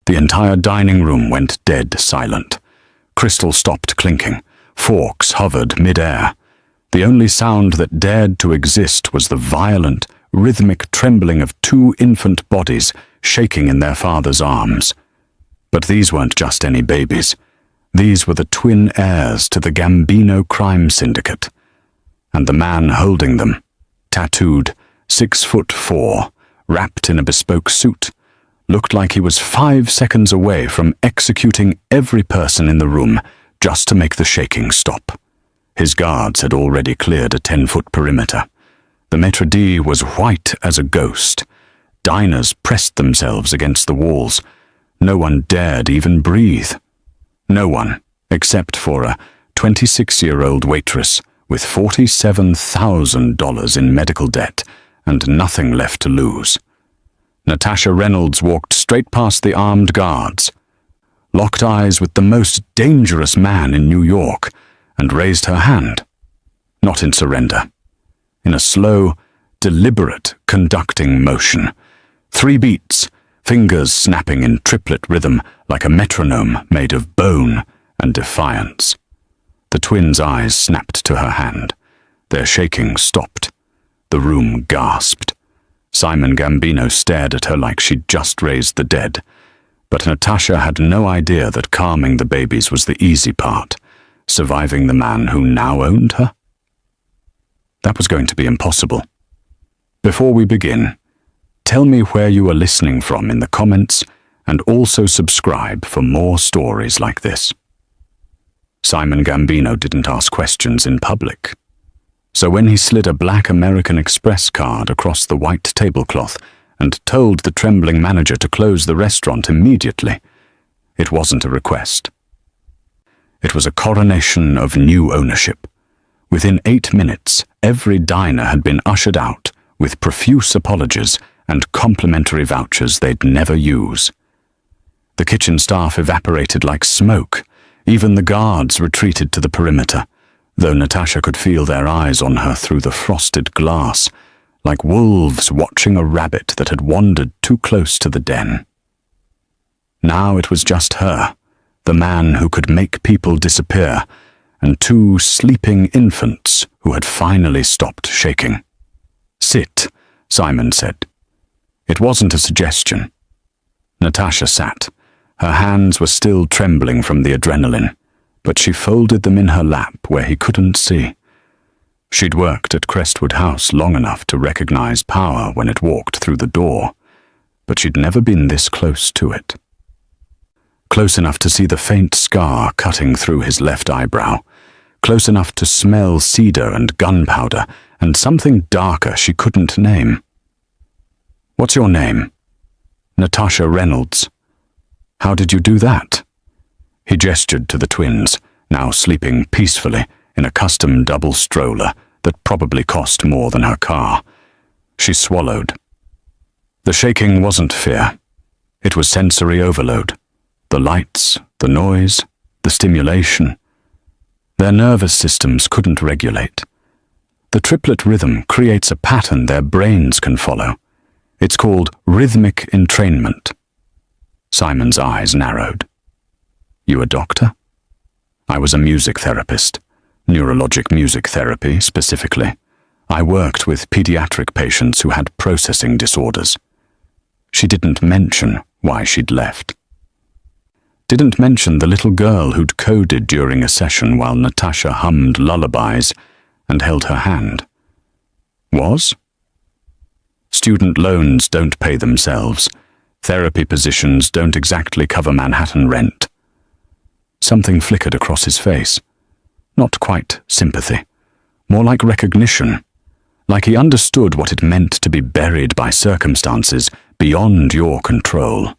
The entire dining room went dead silent. Crystal stopped clinking. Forks hovered mid-air. The only sound that dared to exist was the violent, rhythmic trembling of two infant bodies shaking in their father's arms. But these weren't just any babies. These were the twin heirs to the Gambino crime syndicate. And the man holding them, tattooed, 6'4", wrapped in a bespoke suit, looked like he was 5 seconds away from executing every person in the room just to make the shaking stop. His guards had already cleared a 10-foot perimeter. The maitre d' was white as a ghost. Diners pressed themselves against the walls. No one dared even breathe. No one, except for a 26-year-old waitress with $47,000 in medical debt and nothing left to lose. Natasha Reynolds walked straight past the armed guards, locked eyes with the most dangerous man in New York, and raised her hand. Not in surrender. In a slow, deliberate conducting motion. 3 beats, fingers snapping in triplet rhythm like a metronome made of bone and defiance. The twins' eyes snapped to her hand. Their shaking stopped. The room gasped. Simon Gambino stared at her like she'd just raised the dead. But Natasha had no idea that calming the babies was the easy part. Surviving the man who now owned her? That was going to be impossible. Before we begin, tell me where you are listening from in the comments, and also subscribe for more stories like this. Simon Gambino didn't ask questions in public. So when he slid a black American Express card across the white tablecloth and told the trembling manager to close the restaurant immediately, it wasn't a request. It was a coronation of new ownership. Within 8 minutes, every diner had been ushered out with profuse apologies and complimentary vouchers they'd never use. The kitchen staff evaporated like smoke. Even the guards retreated to the perimeter, though Natasha could feel their eyes on her through the frosted glass, like wolves watching a rabbit that had wandered too close to the den. Now it was just her, the man who could make people disappear, and 2 sleeping infants who had finally stopped shaking. "Sit," Simon said. It wasn't a suggestion. Natasha sat. Her hands were still trembling from the adrenaline, but she folded them in her lap where he couldn't see. She'd worked at Crestwood House long enough to recognize power when it walked through the door, but she'd never been this close to it. Close enough to see the faint scar cutting through his left eyebrow, close enough to smell cedar and gunpowder and something darker she couldn't name. "What's your name?" "Natasha Reynolds." "How did you do that?" He gestured to the twins, now sleeping peacefully in a custom double stroller that probably cost more than her car. She swallowed. The shaking wasn't fear. It was sensory overload. The lights, the noise, the stimulation. Their nervous systems couldn't regulate. The triplet rhythm creates a pattern their brains can follow. It's called rhythmic entrainment. Simon's eyes narrowed. "You a doctor?" "I was a music therapist. Neurologic music therapy, specifically. I worked with pediatric patients who had processing disorders." She didn't mention why she'd left. Didn't mention the little girl who'd coded during a session while Natasha hummed lullabies and held her hand. Was? Student loans don't pay themselves. Therapy positions don't exactly cover Manhattan rent. Something flickered across his face. Not quite sympathy. More like recognition. Like he understood what it meant to be buried by circumstances beyond your control.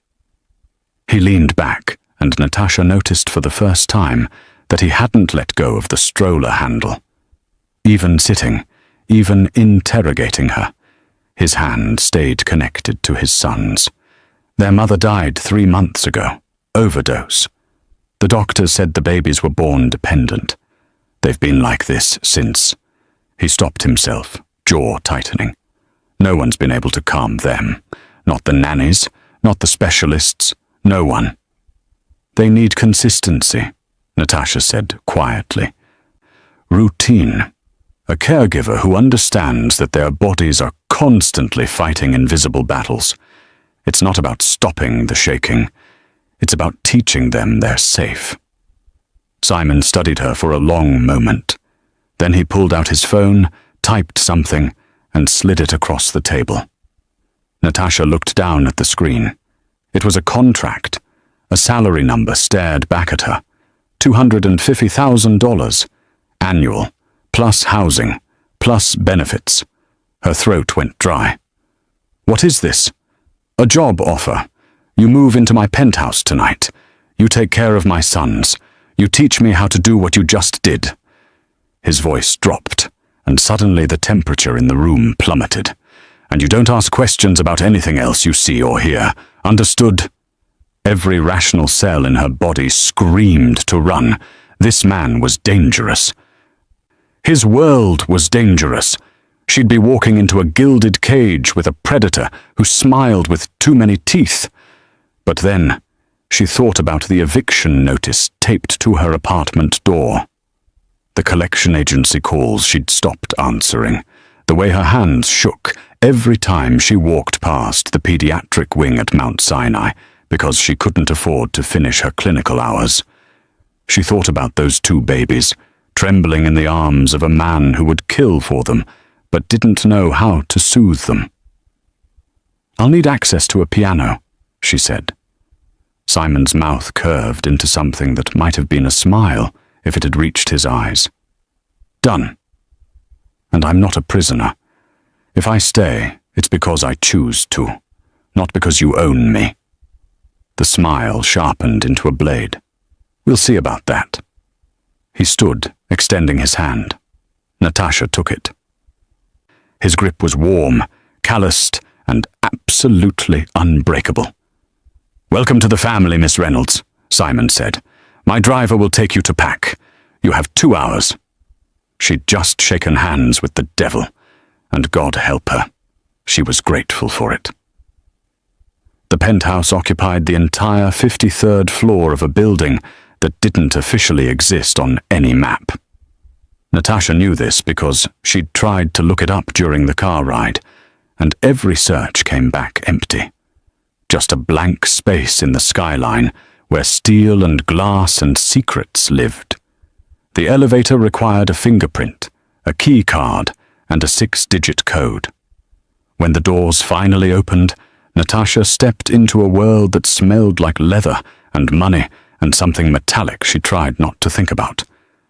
He leaned back, and Natasha noticed for the first time that he hadn't let go of the stroller handle. Even sitting, even interrogating her, his hand stayed connected to his son's. Their mother died 3 months ago. Overdose. The doctors said the babies were born dependent. They've been like this since. He stopped himself, jaw tightening. No one's been able to calm them. Not the nannies, not the specialists, No one. They need consistency, Natasha said quietly. Routine. A caregiver who understands that their bodies are constantly fighting invisible battles. It's not about stopping the shaking. It's about teaching them they're safe. Simon studied her for a long moment. Then he pulled out his phone, typed something, and slid it across the table. Natasha looked down at the screen. It was a contract. A salary number stared back at her. $250,000. Annual, plus housing, plus benefits. Her throat went dry. What is this? A job offer. You move into my penthouse tonight. You take care of my sons. You teach me how to do what you just did. His voice dropped, and suddenly the temperature in the room plummeted. And you don't ask questions about anything else you see or hear. Understood? Every rational cell in her body screamed to run. This man was dangerous. His world was dangerous. She'd be walking into a gilded cage with a predator who smiled with too many teeth. But then, she thought about the eviction notice taped to her apartment door. The collection agency calls she'd stopped answering. The way her hands shook every time she walked past the pediatric wing at Mount Sinai because she couldn't afford to finish her clinical hours. She thought about those two babies, trembling in the arms of a man who would kill for them, but didn't know how to soothe them. "I'll need access to a piano," she said. Simon's mouth curved into something that might have been a smile if it had reached his eyes. "Done. And I'm not a prisoner. If I stay, it's because I choose to, not because you own me." The smile sharpened into a blade. "We'll see about that." He stood, extending his hand. Natasha took it. His grip was warm, calloused, and absolutely unbreakable. "Welcome to the family, Miss Reynolds," Simon said. "My driver will take you to pack. You have 2 hours." She'd just shaken hands with the devil, and God help her. She was grateful for it. The penthouse occupied the entire 53rd floor of a building that didn't officially exist on any map. Natasha knew this because she'd tried to look it up during the car ride, and every search came back empty. Just a blank space in the skyline where steel and glass and secrets lived. The elevator required a fingerprint, a key card, and a 6-digit code. When the doors finally opened, Natasha stepped into a world that smelled like leather and money and something metallic she tried not to think about.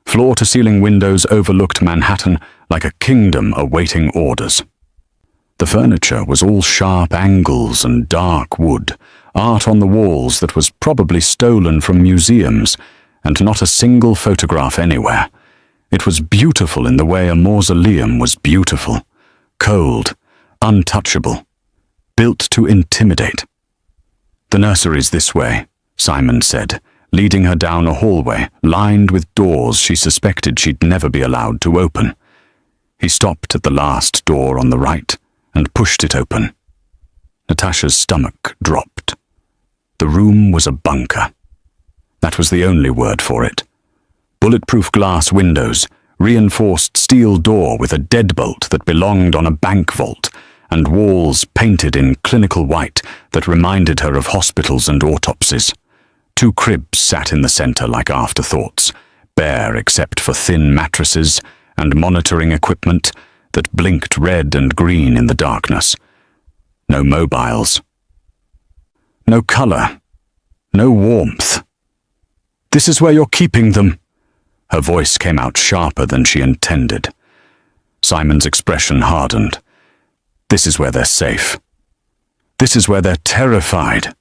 Floor-to-ceiling windows overlooked Manhattan like a kingdom awaiting orders. The furniture was all sharp angles and dark wood, art on the walls that was probably stolen from museums, and not a single photograph anywhere. It was beautiful in the way a mausoleum was beautiful, cold, untouchable, built to intimidate. "The nursery's this way," Simon said, leading her down a hallway lined with doors she suspected she'd never be allowed to open. He stopped at the last door on the right and pushed it open. Natasha's stomach dropped. The room was a bunker. That was the only word for it. Bulletproof glass windows, reinforced steel door with a deadbolt that belonged on a bank vault, and walls painted in clinical white that reminded her of hospitals and autopsies. 2 cribs sat in the center like afterthoughts, bare except for thin mattresses and monitoring equipment that blinked red and green in the darkness. No mobiles. No color. No warmth. "This is where you're keeping them." Her voice came out sharper than she intended. Simon's expression hardened. "This is where they're safe. This is where they're terrified."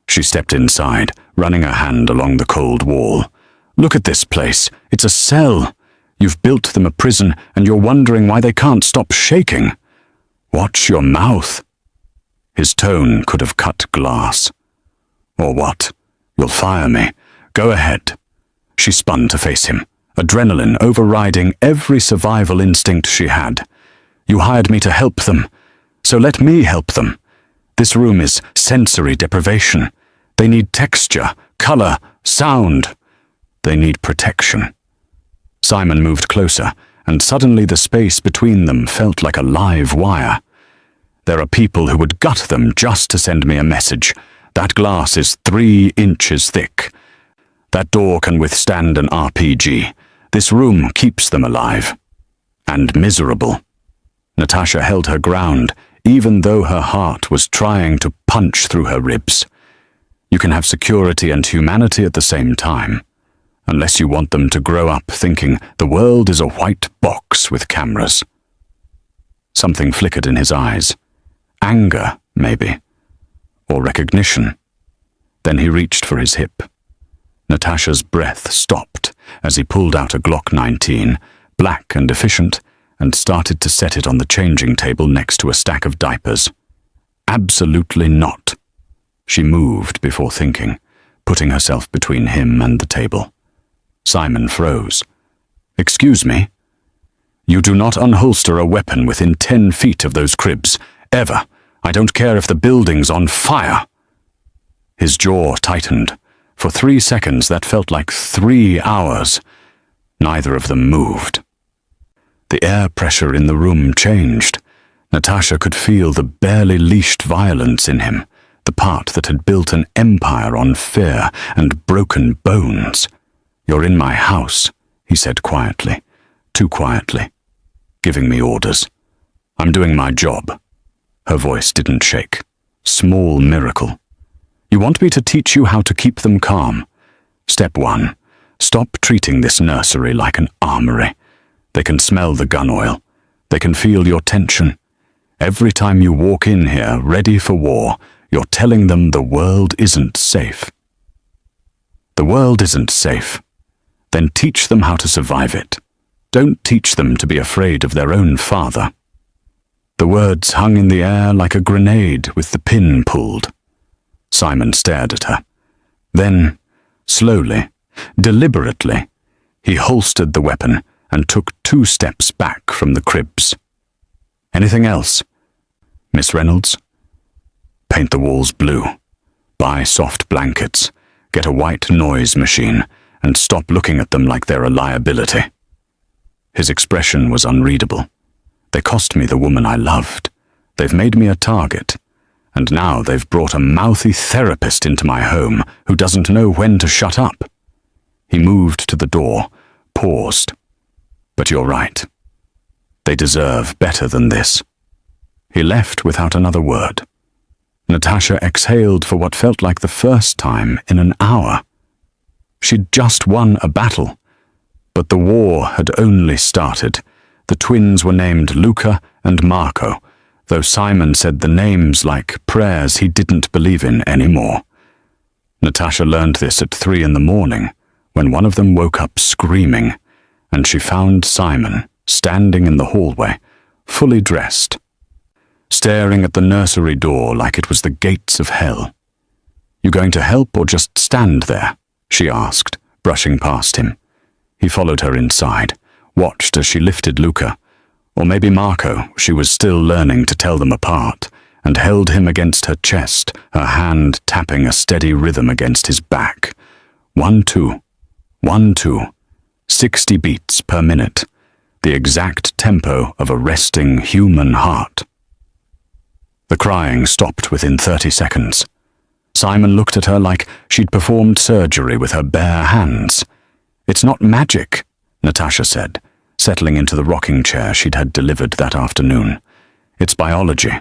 She stepped inside, running her hand along the cold wall. "Look at this place. It's a cell. You've built them a prison, and you're wondering why they can't stop shaking. Watch your mouth." His tone could have cut glass. "Or what? You'll fire me. Go ahead." She spun to face him, adrenaline overriding every survival instinct she had. "You hired me to help them, so let me help them. This room is sensory deprivation. They need texture, color, sound. They need protection. Simon moved closer, and suddenly the space between them felt like a live wire. There are people who would gut them just to send me a message. That glass is 3 inches thick. That door can withstand an RPG. This room keeps them alive. And miserable. Natasha held her ground, even though her heart was trying to punch through her ribs. You can have security and humanity at the same time, unless you want them to grow up thinking the world is a white box with cameras. Something flickered in his eyes. Anger, maybe. Or recognition. Then he reached for his hip. Natasha's breath stopped as he pulled out a Glock 19, black and efficient, and started to set it on the changing table next to a stack of diapers. Absolutely not. She moved before thinking, putting herself between him and the table. Simon froze. "Excuse me? You do not unholster a weapon within 10 feet of those cribs. Ever. I don't care if the building's on fire." His jaw tightened. For 3 seconds that felt like 3 hours. Neither of them moved. The air pressure in the room changed. Natasha could feel the barely leashed violence in him, the part that had built an empire on fear and broken bones. "You're in my house," he said quietly, too quietly, giving me orders. "I'm doing my job." Her voice didn't shake. Small miracle. "You want me to teach you how to keep them calm? Step 1. Stop treating this nursery like an armory. They can smell the gun oil. They can feel your tension. Every time you walk in here, ready for war, you're telling them the world isn't safe. The world isn't safe. Then teach them how to survive it. Don't teach them to be afraid of their own father." The words hung in the air like a grenade with the pin pulled. Simon stared at her. Then, slowly, deliberately, he holstered the weapon and took 2 steps back from the cribs. "Anything else? Miss Reynolds?" "Paint the walls blue. Buy soft blankets. Get a white noise machine, and stop looking at them like they're a liability." His expression was unreadable. "They cost me the woman I loved. They've made me a target. And now they've brought a mouthy therapist into my home who doesn't know when to shut up." He moved to the door, paused. "But you're right. They deserve better than this." He left without another word. Natasha exhaled for what felt like the first time in an hour. She'd just won a battle, but the war had only started. The twins were named Luca and Marco, though Simon said the names like prayers he didn't believe in anymore. Natasha learned this at 3 in the morning, when one of them woke up screaming, and she found Simon standing in the hallway, fully dressed, staring at the nursery door like it was the gates of hell. "You going to help or just stand there?" she asked, brushing past him. He followed her inside, watched as she lifted Luca, or maybe Marco, she was still learning to tell them apart, and held him against her chest, her hand tapping a steady rhythm against his back. 1, 2, 1, 2, 60 beats per minute, the exact tempo of a resting human heart. The crying stopped within 30 seconds. Simon looked at her like she'd performed surgery with her bare hands. "It's not magic," Natasha said, settling into the rocking chair she'd had delivered that afternoon. "It's biology.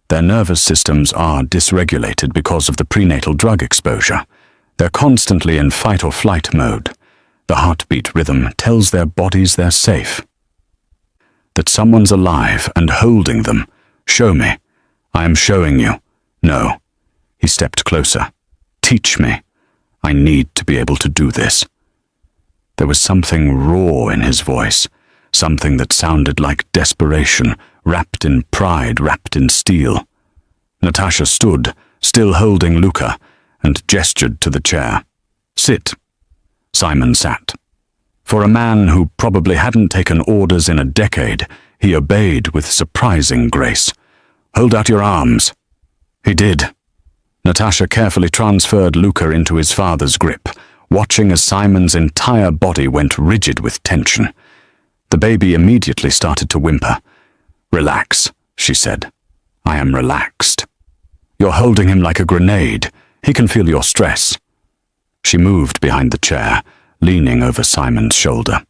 Their nervous systems are dysregulated because of the prenatal drug exposure. They're constantly in fight or flight mode. The heartbeat rhythm tells their bodies they're safe. That someone's alive and holding them. Show me. I am showing you. No." He stepped closer. "Teach me. I need to be able to do this." There was something raw in his voice, something that sounded like desperation, wrapped in pride, wrapped in steel. Natasha stood, still holding Luca, and gestured to the chair. "Sit." Simon sat. For a man who probably hadn't taken orders in a decade, he obeyed with surprising grace. "Hold out your arms." He did. Natasha carefully transferred Luca into his father's grip, watching as Simon's entire body went rigid with tension. The baby immediately started to whimper. "Relax," she said. "I am relaxed. You're holding him like a grenade. He can feel your stress." She moved behind the chair, leaning over Simon's shoulder.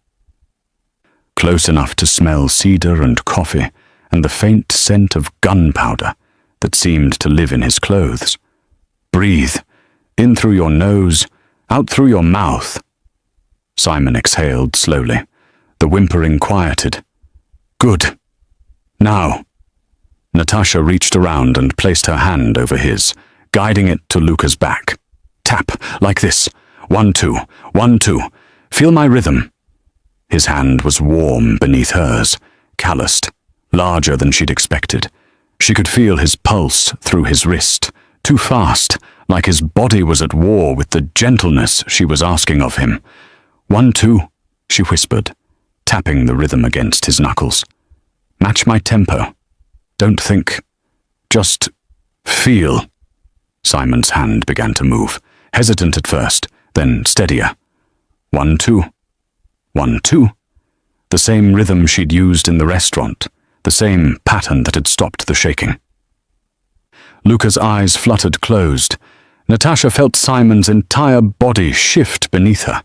Close enough to smell cedar and coffee and the faint scent of gunpowder that seemed to live in his clothes. "Breathe. In through your nose, out through your mouth." Simon exhaled slowly. The whimpering quieted. "Good. Now." Natasha reached around and placed her hand over his, guiding it to Luca's back. "Tap, like this. 1, 2, 1, 2. Feel my rhythm." His hand was warm beneath hers, calloused, larger than she'd expected. She could feel his pulse through his wrist, too fast, like his body was at war with the gentleness she was asking of him. 1, 2, she whispered, tapping the rhythm against his knuckles. "Match my tempo. Don't think. Just feel." Simon's hand began to move, hesitant at first, then steadier. 1, 2. 1, 2. The same rhythm she'd used in the restaurant, the same pattern that had stopped the shaking. Luca's eyes fluttered closed. Natasha felt Simon's entire body shift beneath her.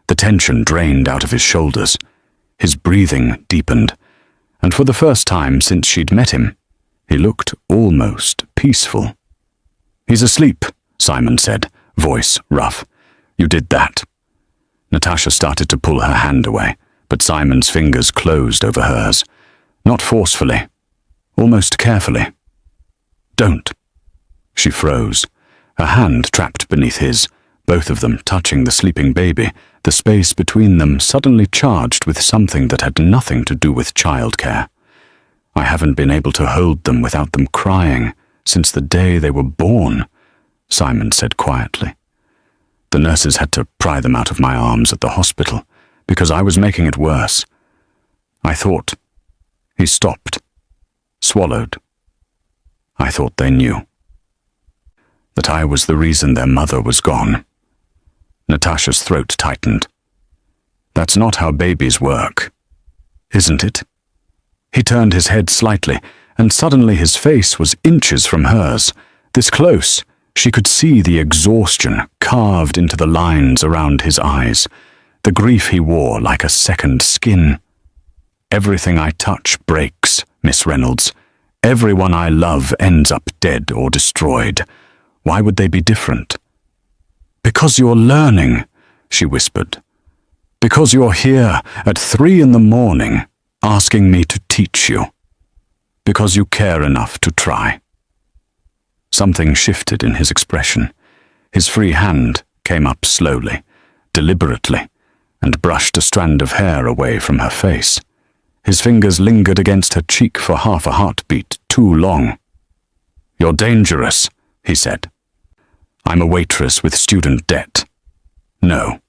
The tension drained out of his shoulders. His breathing deepened, and for the first time since she'd met him, he looked almost peaceful. "He's asleep," Simon said, voice rough. "You did that." Natasha started to pull her hand away, but Simon's fingers closed over hers. Not forcefully, almost carefully. "Don't." She froze, her hand trapped beneath his, both of them touching the sleeping baby, the space between them suddenly charged with something that had nothing to do with childcare. "I haven't been able to hold them without them crying since the day they were born," Simon said quietly. "The nurses had to pry them out of my arms at the hospital because I was making it worse. I thought..." He stopped, swallowed. "I thought they knew. That I was the reason their mother was gone." Natasha's throat tightened. "That's not how babies work, isn't it?" He turned his head slightly, and suddenly his face was inches from hers. This close, she could see the exhaustion carved into the lines around his eyes, the grief he wore like a second skin. "Everything I touch breaks, Miss Reynolds. Everyone I love ends up dead or destroyed. Why would they be different?" "Because you're learning," she whispered. "Because you're here at 3 a.m, asking me to teach you. Because you care enough to try." Something shifted in his expression. His free hand came up slowly, deliberately, and brushed a strand of hair away from her face. His fingers lingered against her cheek for half a heartbeat too long. "You're dangerous," he said. "I'm a waitress with student debt." "No."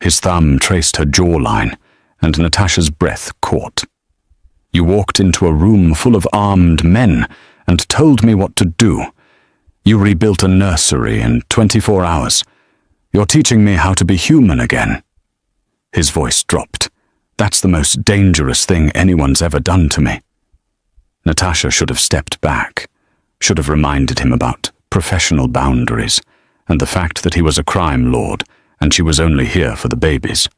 His thumb traced her jawline, and Natasha's breath caught. "You walked into a room full of armed men and told me what to do. You rebuilt a nursery in 24 hours. You're teaching me how to be human again." His voice dropped. "That's the most dangerous thing anyone's ever done to me." Natasha should have stepped back, should have reminded him about professional boundaries and the fact that he was a crime lord and she was only here for the babies.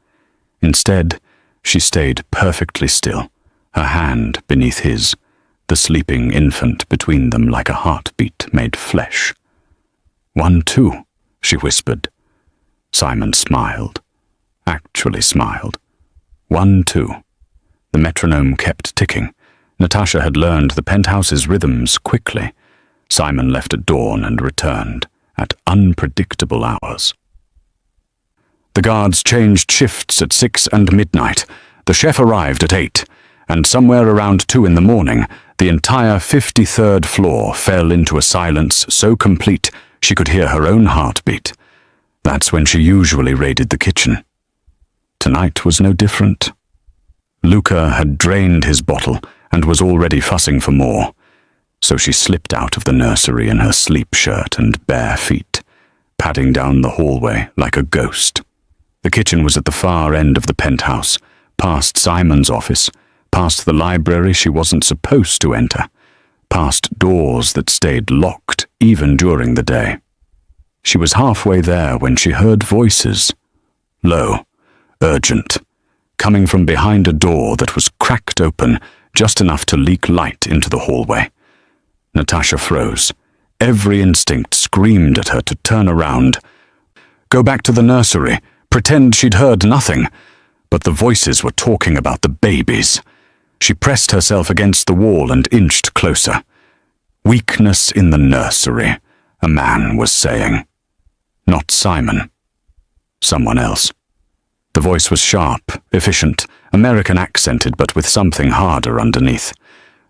Instead, she stayed perfectly still, her hand beneath his, the sleeping infant between them like a heartbeat made flesh. 1, 2, she whispered. Simon smiled, actually smiled. 1, 2. The metronome kept ticking. Natasha had learned the penthouse's rhythms quickly. Simon left at dawn and returned at unpredictable hours. The guards changed shifts at 6 and midnight. The chef arrived at 8, and somewhere around 2 in the morning, the entire 53rd floor fell into a silence so complete she could hear her own heartbeat. That's when she usually raided the kitchen. Tonight was no different. Luca had drained his bottle and was already fussing for more. So she slipped out of the nursery in her sleep shirt and bare feet, padding down the hallway like a ghost. The kitchen was at the far end of the penthouse, past Simon's office, past the library she wasn't supposed to enter, past doors that stayed locked even during the day. She was halfway there when she heard voices, low, urgent, coming from behind a door that was cracked open just enough to leak light into the hallway. Natasha froze. Every instinct screamed at her to turn around. Go back to the nursery, pretend she'd heard nothing. But the voices were talking about the babies. She pressed herself against the wall and inched closer. Weakness in the nursery, a man was saying. Not Simon. Someone else. The voice was sharp, efficient, American accented, but with something harder underneath.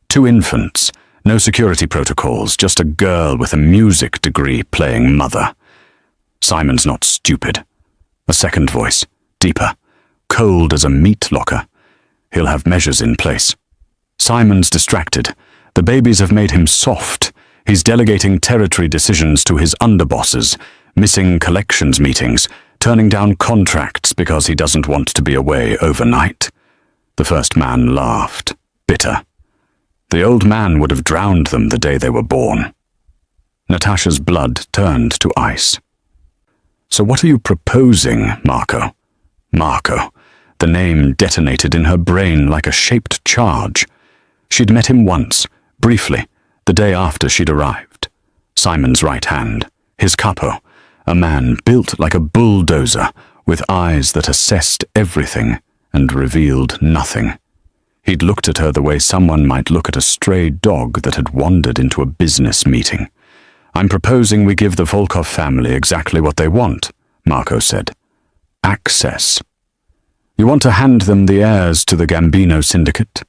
2 infants, no security protocols, just a girl with a music degree playing mother. Simon's not stupid. A second voice, deeper, cold as a meat locker. He'll have measures in place. Simon's distracted. The babies have made him soft. He's delegating territory decisions to his underbosses, missing collections meetings, turning down contracts because he doesn't want to be away overnight. The first man laughed, bitter. The old man would have drowned them the day they were born. Natasha's blood turned to ice. So what are you proposing, Marco? Marco. The name detonated in her brain like a shaped charge. She'd met him once, briefly, the day after she'd arrived. Simon's right hand, his capo, a man built like a bulldozer, with eyes that assessed everything and revealed nothing. He'd looked at her the way someone might look at a stray dog that had wandered into a business meeting. I'm proposing we give the Volkov family exactly what they want, Marco said. Access. You want to hand them the heirs to the Gambino syndicate?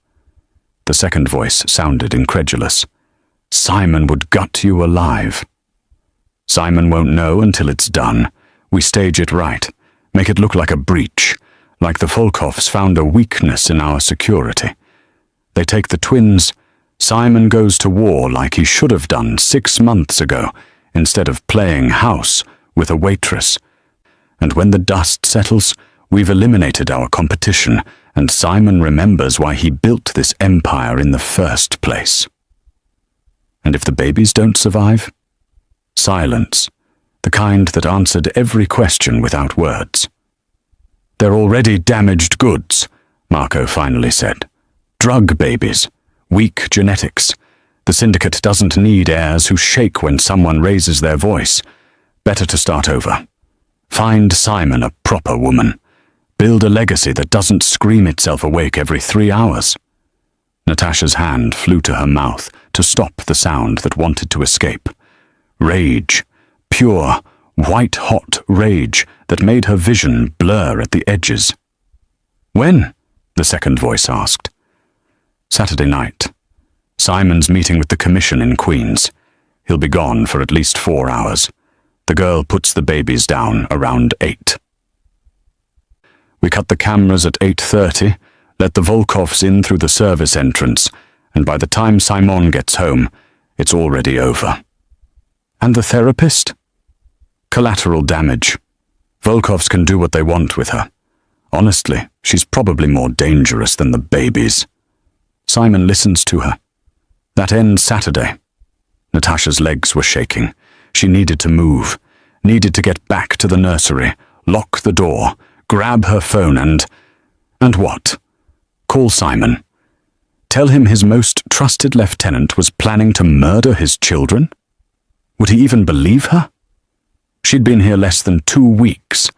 The second voice sounded incredulous. Simon would gut you alive. Simon won't know until it's done. We stage it right, make it look like a breach, like the Volkovs found a weakness in our security. They take the twins. Simon goes to war like he should have done 6 months ago, instead of playing house with a waitress. And when the dust settles, we've eliminated our competition, and Simon remembers why he built this empire in the first place. And if the babies don't survive? Silence, the kind that answered every question without words. They're already damaged goods, Marco finally said. Drug babies, weak genetics. The syndicate doesn't need heirs who shake when someone raises their voice. Better to start over. Find Simon a proper woman. Build a legacy that doesn't scream itself awake every 3 hours. Natasha's hand flew to her mouth to stop the sound that wanted to escape. Rage, pure, white-hot rage that made her vision blur at the edges. When? The second voice asked. Saturday night. Simon's meeting with the commission in Queens. He'll be gone for at least 4 hours. The girl puts the babies down around 8. We cut the cameras at 8:30, let the Volkovs in through the service entrance, and by the time Simon gets home, it's already over. And the therapist? Collateral damage. Volkovs can do what they want with her. Honestly, she's probably more dangerous than the babies. Simon listens to her. That ends Saturday. Natasha's legs were shaking. She needed to move, needed to get back to the nursery, lock the door, grab her phone and what? Call Simon. Tell him his most trusted lieutenant was planning to murder his children? Would he even believe her? She'd been here less than 2 weeks.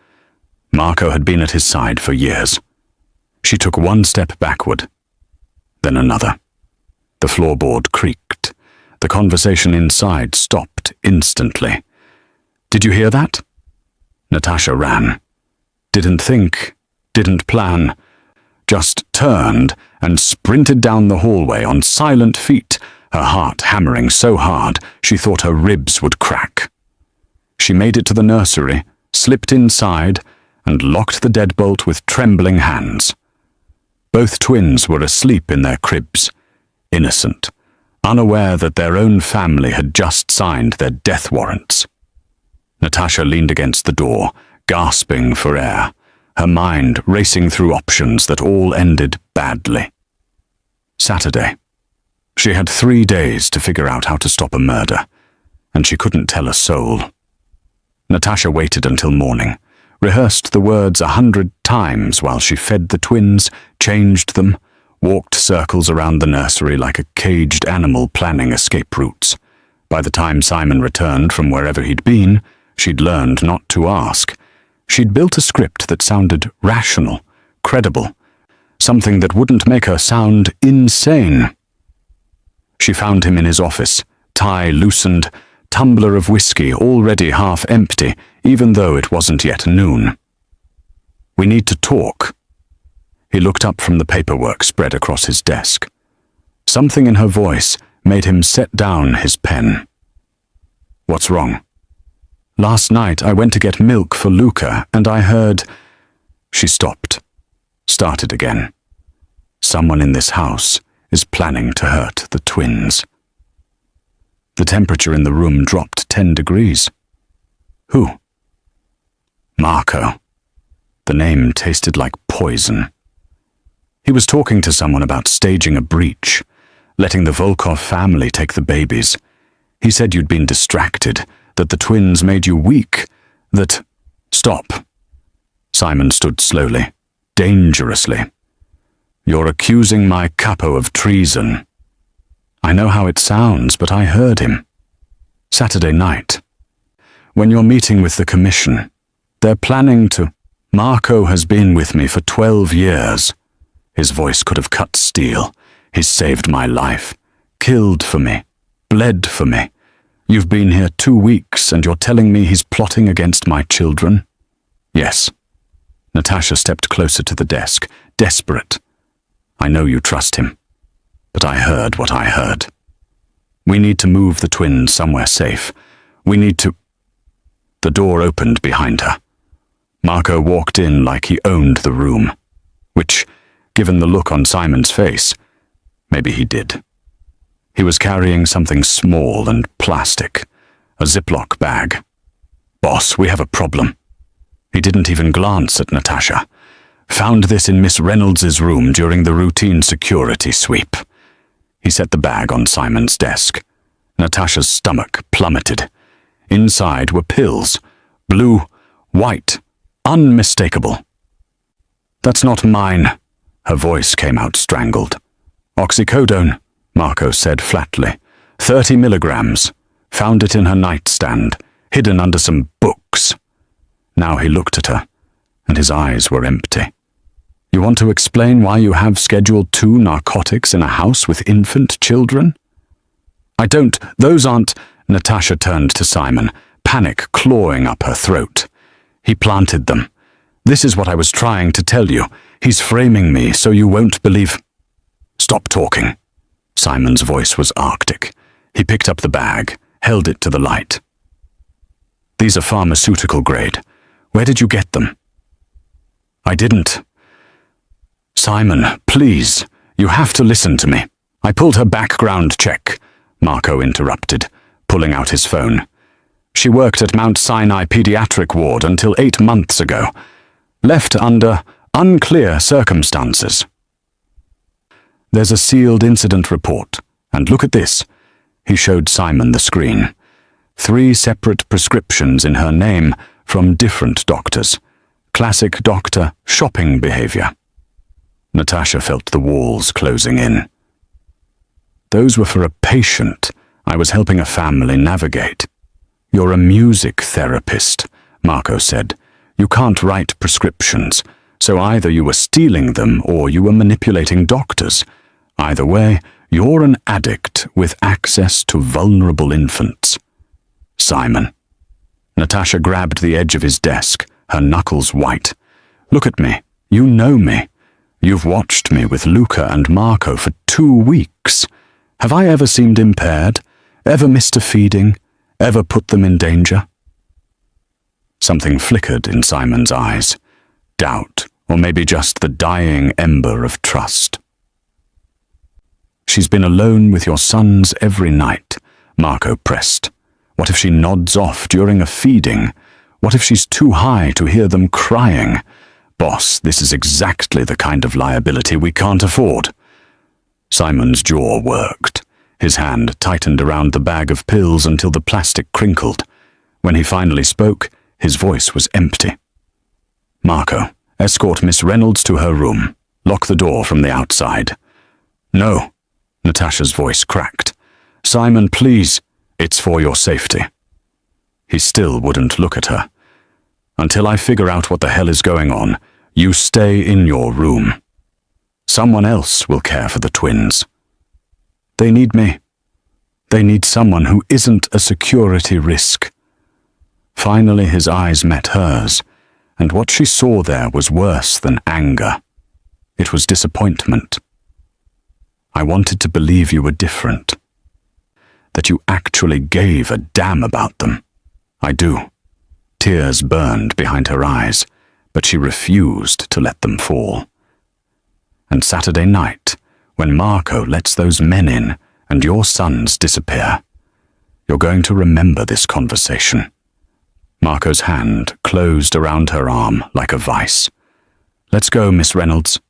Marco had been at his side for years. She took 1 step backward, then another. The floorboard creaked. The conversation inside stopped instantly. Did you hear that? Natasha ran. Didn't think, didn't plan, just turned and sprinted down the hallway on silent feet, her heart hammering so hard she thought her ribs would crack. She made it to the nursery, slipped inside, and locked the deadbolt with trembling hands. Both twins were asleep in their cribs, innocent, unaware that their own family had just signed their death warrants. Natasha leaned against the door, gasping for air, her mind racing through options that all ended badly. Saturday. She had 3 days to figure out how to stop a murder, and she couldn't tell a soul. Natasha waited until morning, rehearsed the words 100 times while she fed the twins, changed them, walked circles around the nursery like a caged animal planning escape routes. By the time Simon returned from wherever he'd been, she'd learned not to ask. She'd built a script that sounded rational, credible, something that wouldn't make her sound insane. She found him in his office, tie loosened, tumbler of whiskey already half empty, even though it wasn't yet noon. "We need to talk." He looked up from the paperwork spread across his desk. Something in her voice made him set down his pen. "What's wrong?" "Last night I went to get milk for Luca, and I heard—" She stopped, started again. "Someone in this house is planning to hurt the twins." The temperature in the room dropped 10 degrees. "Who?" "Marco." The name tasted like poison. He was talking to someone about staging a breach, letting the Volkov family take the babies. He said you'd been distracted, that the twins made you weak, that— "Stop." Simon stood slowly, dangerously. "You're accusing my capo of treason." "I know how it sounds, but I heard him. Saturday night. When you're meeting with the commission, they're planning to— Marco has been with me for 12 years. His voice could have cut steel. He's saved my life, killed for me, bled for me. You've been here 2 weeks and you're telling me he's plotting against my children?" "Yes." Natasha stepped closer to the desk, desperate. "I know you trust him, but I heard what I heard. We need to move the twins somewhere safe. We need to—" The door opened behind her. Marco walked in like he owned the room, which, given the look on Simon's face, maybe he did. He was carrying something small and plastic, a Ziploc bag. "Boss, we have a problem." He didn't even glance at Natasha. "Found this in Miss Reynolds's room during the routine security sweep." He set the bag on Simon's desk. Natasha's stomach plummeted. Inside were pills, blue, white, unmistakable. "That's not mine." Her voice came out strangled. "Oxycodone," Marco said flatly. 30 milligrams. Found it in her nightstand, hidden under some books. Now he looked at her, and his eyes were empty. "You want to explain why you have Schedule 2 narcotics in a house with infant children?" "I don't. Those aren't—" Natasha turned to Simon, panic clawing up her throat. "He planted them. This is what I was trying to tell you. He's framing me so you won't believe—" "Stop talking." Simon's voice was arctic. He picked up the bag, held it to the light. "These are pharmaceutical grade. Where did you get them?" "I didn't." "Simon, please, you have to listen to me." "I pulled her background check," Marco interrupted, pulling out his phone. "She worked at Mount Sinai Pediatric Ward until 8 months ago. Left under unclear circumstances. There's a sealed incident report, and look at this." He showed Simon the screen. 3 separate prescriptions in her name from different doctors. Classic doctor shopping behavior. Natasha felt the walls closing in. "Those were for a patient I was helping a family navigate." "You're a music therapist," Marco said. "You can't write prescriptions, so either you were stealing them or you were manipulating doctors. Either way, you're an addict with access to vulnerable infants." "Simon." Natasha grabbed the edge of his desk, her knuckles white. "Look at me. You know me. You've watched me with Luca and Marco for 2 weeks. Have I ever seemed impaired? Ever missed a feeding? Ever put them in danger?" Something flickered in Simon's eyes. Doubt, or maybe just the dying ember of trust. She's been alone with your sons every night, Marco pressed. What if she nods off during a feeding? What if she's too high to hear them crying? Boss, this is exactly the kind of liability we can't afford. Simon's jaw worked. His hand tightened around the bag of pills until the plastic crinkled. When he finally spoke, his voice was empty. Marco, escort Miss Reynolds to her room. Lock the door from the outside. No, Natasha's voice cracked. Simon, please, it's for your safety. He still wouldn't look at her. Until I figure out what the hell is going on, you stay in your room. Someone else will care for the twins. They need me. They need someone who isn't a security risk. Finally, his eyes met hers, and what she saw there was worse than anger. It was disappointment. I wanted to believe you were different. That you actually gave a damn about them. I do. Tears burned behind her eyes, but she refused to let them fall. And Saturday night, when Marco lets those men in and your sons disappear, you're going to remember this conversation. Marco's hand closed around her arm like a vice. Let's go, Miss Reynolds.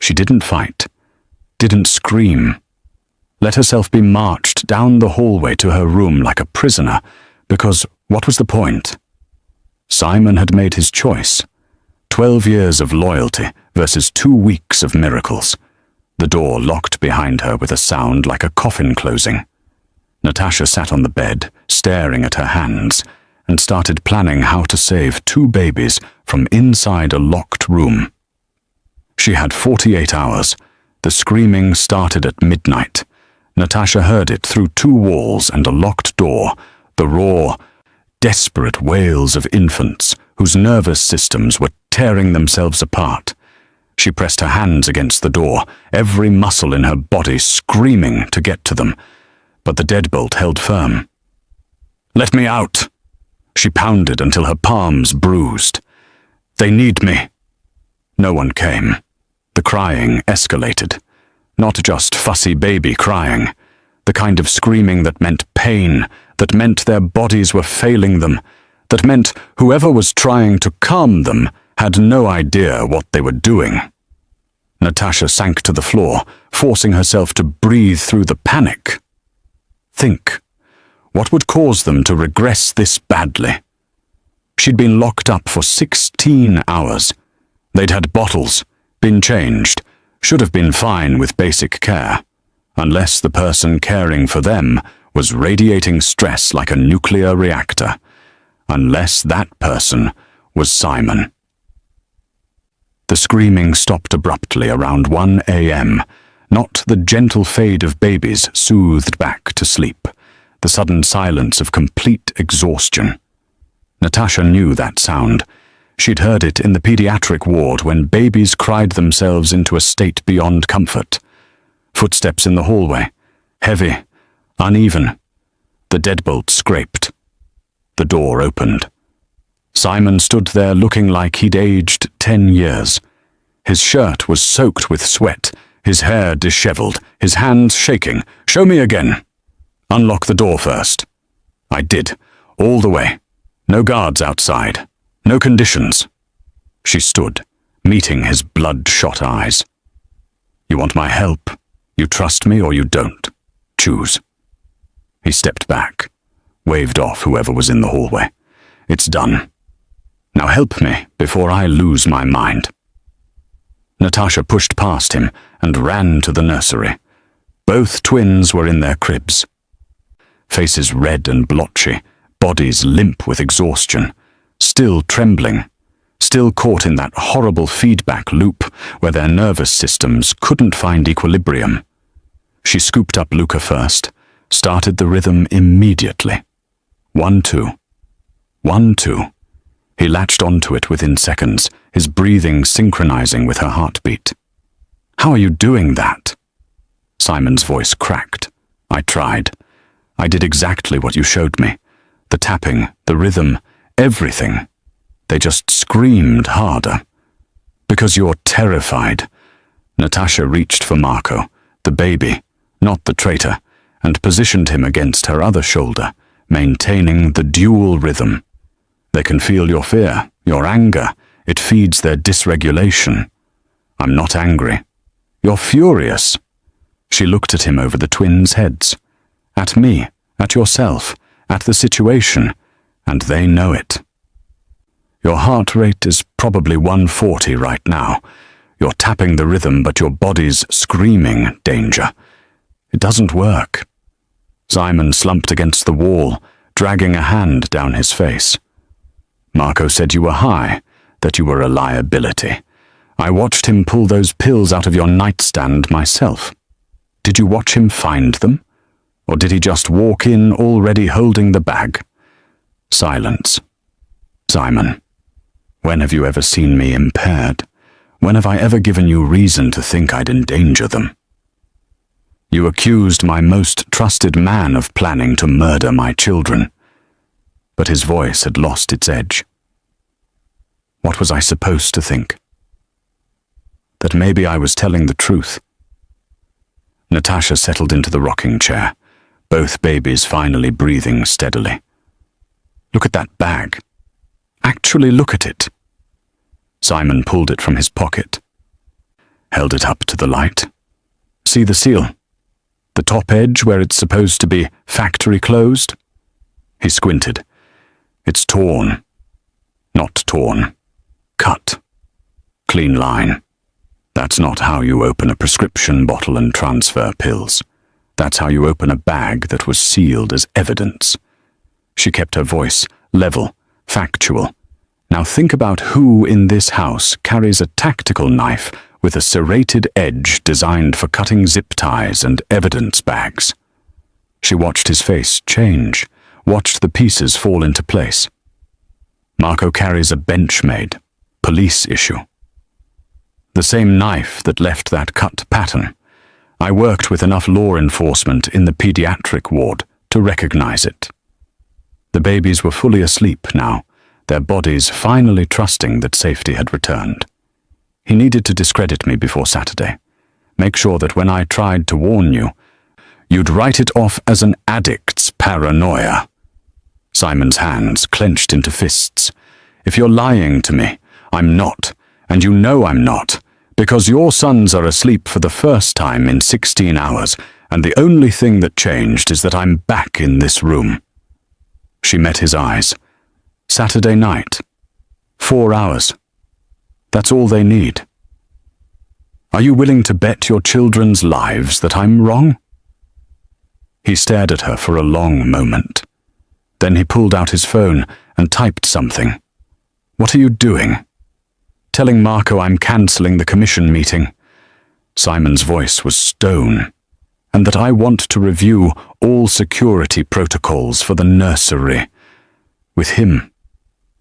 She didn't fight, didn't scream. Let herself be marched down the hallway to her room like a prisoner, because what was the point? Simon had made his choice. 12 years of loyalty versus 2 weeks of miracles. The door locked behind her with a sound like a coffin closing. Natasha sat on the bed, staring at her hands, and started planning how to save 2 babies from inside a locked room. She had 48 hours. The screaming started at midnight. Natasha heard it through 2 walls and a locked door, the raw, desperate wails of infants whose nervous systems were tearing themselves apart. She pressed her hands against the door, every muscle in her body screaming to get to them, but the deadbolt held firm. Let me out! She pounded until her palms bruised. They need me. No one came. The crying escalated. Not just fussy baby crying. The kind of screaming that meant pain, that meant their bodies were failing them, that meant whoever was trying to calm them had no idea what they were doing. Natasha sank to the floor, forcing herself to breathe through the panic. Think. What would cause them to regress this badly? She'd been locked up for 16 hours. They'd had bottles, been changed, should have been fine with basic care, unless the person caring for them was radiating stress like a nuclear reactor, unless that person was Simon. The screaming stopped abruptly around 1 a.m., not the gentle fade of babies soothed back to sleep, the sudden silence of complete exhaustion. Natasha knew that sound. She'd heard it in the pediatric ward when babies cried themselves into a state beyond comfort. Footsteps in the hallway, heavy, uneven. The deadbolt scraped. The door opened. Simon stood there looking like he'd aged 10 years. His shirt was soaked with sweat, his hair disheveled, his hands shaking. Show me again. Unlock the door first. I did, all the way. No guards outside. No conditions. She stood, meeting his bloodshot eyes. You want my help? You trust me or you don't. Choose. He stepped back, waved off whoever was in the hallway. It's done. Now help me before I lose my mind. Natasha pushed past him and ran to the nursery. Both twins were in their cribs. Faces red and blotchy, bodies limp with exhaustion, still trembling, still caught in that horrible feedback loop where their nervous systems couldn't find equilibrium. She scooped up Luca first, started the rhythm immediately. 1-2. 1-2. He latched onto it within seconds, his breathing synchronizing with her heartbeat. How are you doing that? Simon's voice cracked. I tried. I did exactly what you showed me. The tapping, the rhythm, everything. They just screamed harder. Because you're terrified. Natasha reached for Marco, the baby, not the traitor, and positioned him against her other shoulder, maintaining the dual rhythm. They can feel your fear, your anger. It feeds their dysregulation. I'm not angry. You're furious. She looked at him over the twins' heads. At me, at yourself, at the situation, and they know it. Your heart rate is probably 140 right now. You're tapping the rhythm, but your body's screaming danger. It doesn't work. Simon slumped against the wall, dragging a hand down his face. Marco said you were high, that you were a liability. I watched him pull those pills out of your nightstand myself. Did you watch him find them? Or did he just walk in already holding the bag? Silence. Simon, when have you ever seen me impaired? When have I ever given you reason to think I'd endanger them? You accused my most trusted man of planning to murder my children. But his voice had lost its edge. What was I supposed to think? That maybe I was telling the truth. Natasha settled into the rocking chair, both babies finally breathing steadily. Look at that bag. Actually look at it. Simon pulled it from his pocket, held it up to the light. See the seal? The top edge where it's supposed to be factory closed? He squinted. It's torn. Not torn. Cut. Clean line. That's not how you open a prescription bottle and transfer pills. That's how you open a bag that was sealed as evidence. She kept her voice level, factual. Now think about who in this house carries a tactical knife with a serrated edge designed for cutting zip ties and evidence bags. She watched his face change, watched the pieces fall into place. Marco carries a Benchmade, police issue. The same knife that left that cut pattern. I worked with enough law enforcement in the pediatric ward to recognize it. The babies were fully asleep now, their bodies finally trusting that safety had returned. He needed to discredit me before Saturday. Make sure that when I tried to warn you, you'd write it off as an addict's paranoia. Simon's hands clenched into fists. If you're lying to me, I'm not, and you know I'm not, because your sons are asleep for the first time in 16 hours, and the only thing that changed is that I'm back in this room. She met his eyes. Saturday night. 4 hours. That's all they need. Are you willing to bet your children's lives that I'm wrong? He stared at her for a long moment. Then he pulled out his phone and typed something. What are you doing? Telling Marco I'm cancelling the commission meeting. Simon's voice was stone, and that I want to review all security protocols for the nursery. With him.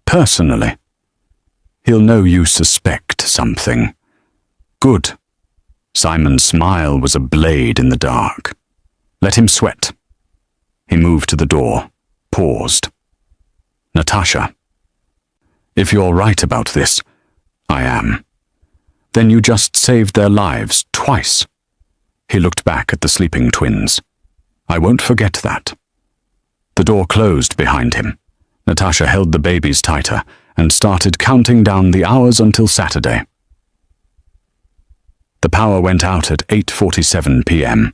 Personally. He'll know you suspect something. Good. Simon's smile was a blade in the dark. Let him sweat. He moved to the door, paused. Natasha. If you're right about this, I am. Then you just saved their lives twice. He looked back at the sleeping twins. I won't forget that. The door closed behind him. Natasha held the babies tighter and started counting down the hours until Saturday. The power went out at 8:47 p.m.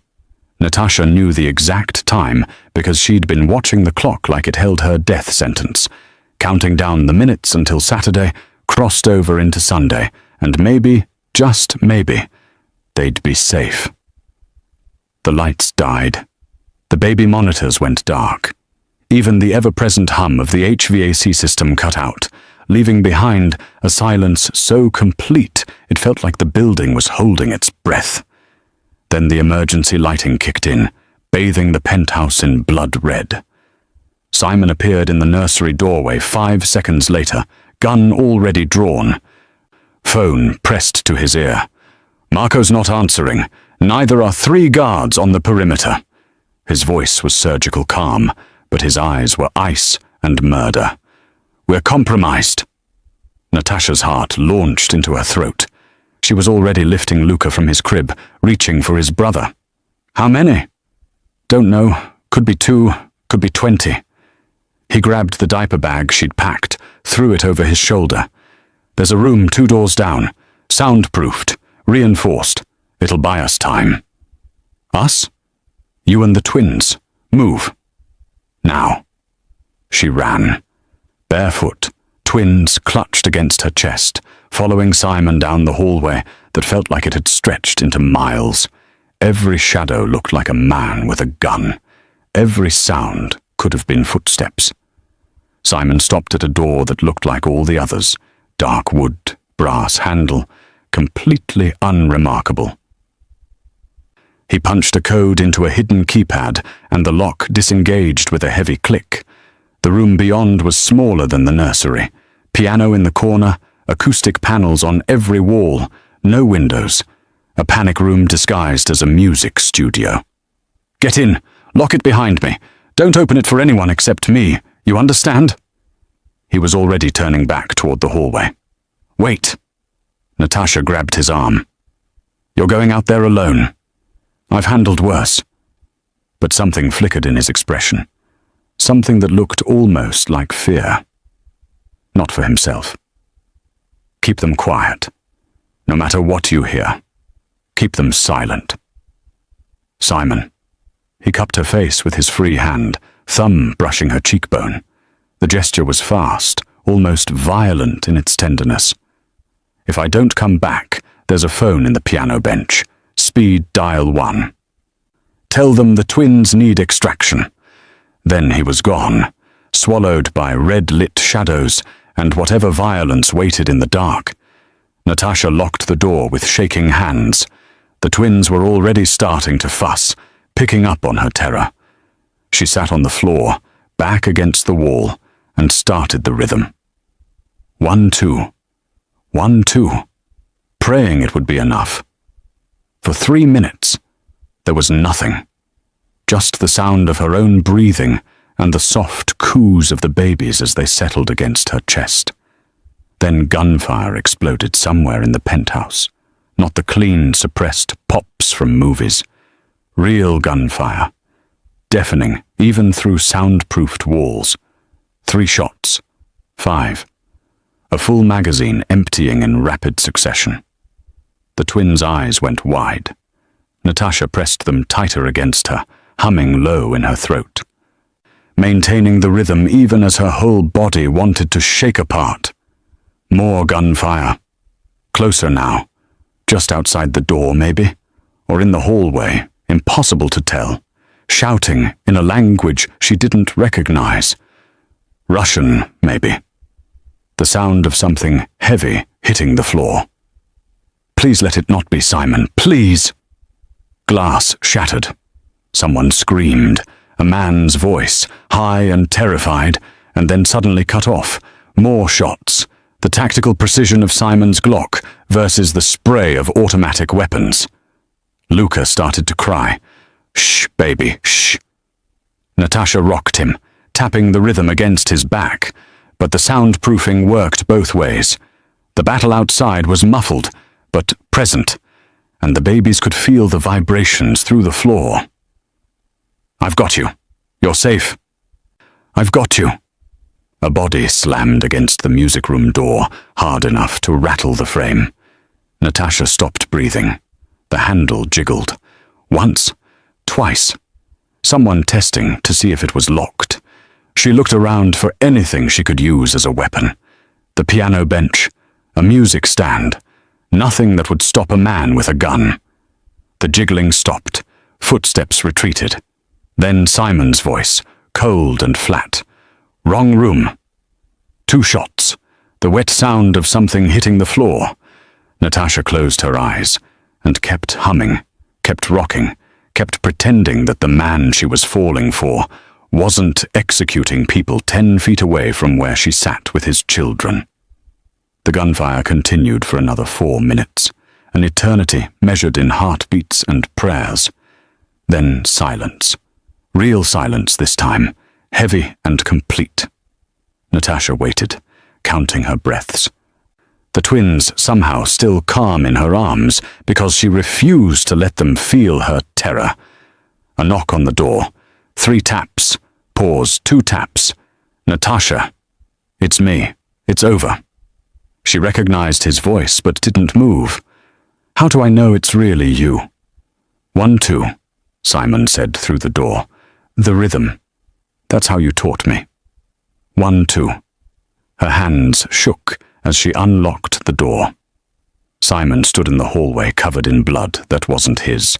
Natasha knew the exact time because she'd been watching the clock like it held her death sentence, counting down the minutes until Saturday crossed over into Sunday, and maybe, just maybe, they'd be safe. The lights died. The baby monitors went dark. Even the ever-present hum of the HVAC system cut out, leaving behind a silence so complete it felt like the building was holding its breath. Then the emergency lighting kicked in, bathing the penthouse in blood red. Simon appeared in the nursery doorway 5 seconds later, gun already drawn. Phone pressed to his ear. Marco's not answering. Neither are 3 guards on the perimeter. His voice was surgical calm, but his eyes were ice and murder. We're compromised. Natasha's heart launched into her throat. She was already lifting Luca from his crib, reaching for his brother. How many? Don't know. Could be 2, could be 20. He grabbed the diaper bag she'd packed, threw it over his shoulder. There's a room 2 doors down, soundproofed, reinforced. It'll buy us time. Us? You and the twins. Move. Now. She ran. Barefoot, twins clutched against her chest, following Simon down the hallway that felt like it had stretched into miles. Every shadow looked like a man with a gun. Every sound could have been footsteps. Simon stopped at a door that looked like all the others. Dark wood, brass handle, completely unremarkable. He punched a code into a hidden keypad, and the lock disengaged with a heavy click. The room beyond was smaller than the nursery. Piano in the corner, acoustic panels on every wall, no windows. A panic room disguised as a music studio. Get in! Lock it behind me. Don't open it for anyone except me. You understand? He was already turning back toward the hallway. Wait! Natasha grabbed his arm. You're going out there alone. I've handled worse. But something flickered in his expression. Something that looked almost like fear. Not for himself. Keep them quiet. No matter what you hear. Keep them silent. Simon. He cupped her face with his free hand, thumb brushing her cheekbone. The gesture was fast, almost violent in its tenderness. If I don't come back, there's a phone in the piano bench. Speed dial 1. Tell them the twins need extraction. Then he was gone, swallowed by red-lit shadows and whatever violence waited in the dark. Natasha locked the door with shaking hands. The twins were already starting to fuss, picking up on her terror. She sat on the floor, back against the wall, and started the rhythm. 1, 2. 1, 2. Praying it would be enough. For 3 minutes, there was nothing. Just the sound of her own breathing and the soft coos of the babies as they settled against her chest. Then gunfire exploded somewhere in the penthouse. Not the clean, suppressed pops from movies. Real gunfire. Deafening, even through soundproofed walls. 3 shots. 5. A full magazine emptying in rapid succession. The twins' eyes went wide. Natasha pressed them tighter against her, humming low in her throat. Maintaining the rhythm even as her whole body wanted to shake apart. More gunfire. Closer now. Just outside the door, maybe. Or in the hallway. Impossible to tell. Shouting in a language she didn't recognize. Russian, maybe. The sound of something heavy hitting the floor. Please let it not be Simon, please. Glass shattered. Someone screamed, a man's voice, high and terrified, and then suddenly cut off. More shots. The tactical precision of Simon's Glock versus the spray of automatic weapons. Luca started to cry. Shh, baby, shh. Natasha rocked him, tapping the rhythm against his back, but the soundproofing worked both ways. The battle outside was muffled, but present, and the babies could feel the vibrations through the floor. I've got you. You're safe. I've got you. A body slammed against the music room door, hard enough to rattle the frame. Natasha stopped breathing. The handle jiggled. Once, twice. Someone testing to see if it was locked. She looked around for anything she could use as a weapon. The piano bench, a music stand, nothing that would stop a man with a gun. The jiggling stopped. Footsteps retreated. Then Simon's voice, cold and flat. Wrong room. 2 shots. The wet sound of something hitting the floor. Natasha closed her eyes and kept humming, kept rocking, kept pretending that the man she was falling for wasn't executing people 10 feet away from where she sat with his children. The gunfire continued for another 4 minutes, an eternity measured in heartbeats and prayers. Then silence. Real silence this time, heavy and complete. Natasha waited, counting her breaths. The twins somehow still calm in her arms because she refused to let them feel her terror. A knock on the door. 3 taps. Pause. 2 taps. Natasha. It's me. It's over. She recognized his voice, but didn't move. How do I know it's really you? 1, 2, Simon said through the door. The rhythm. That's how you taught me. 1, 2. Her hands shook as she unlocked the door. Simon stood in the hallway covered in blood that wasn't his.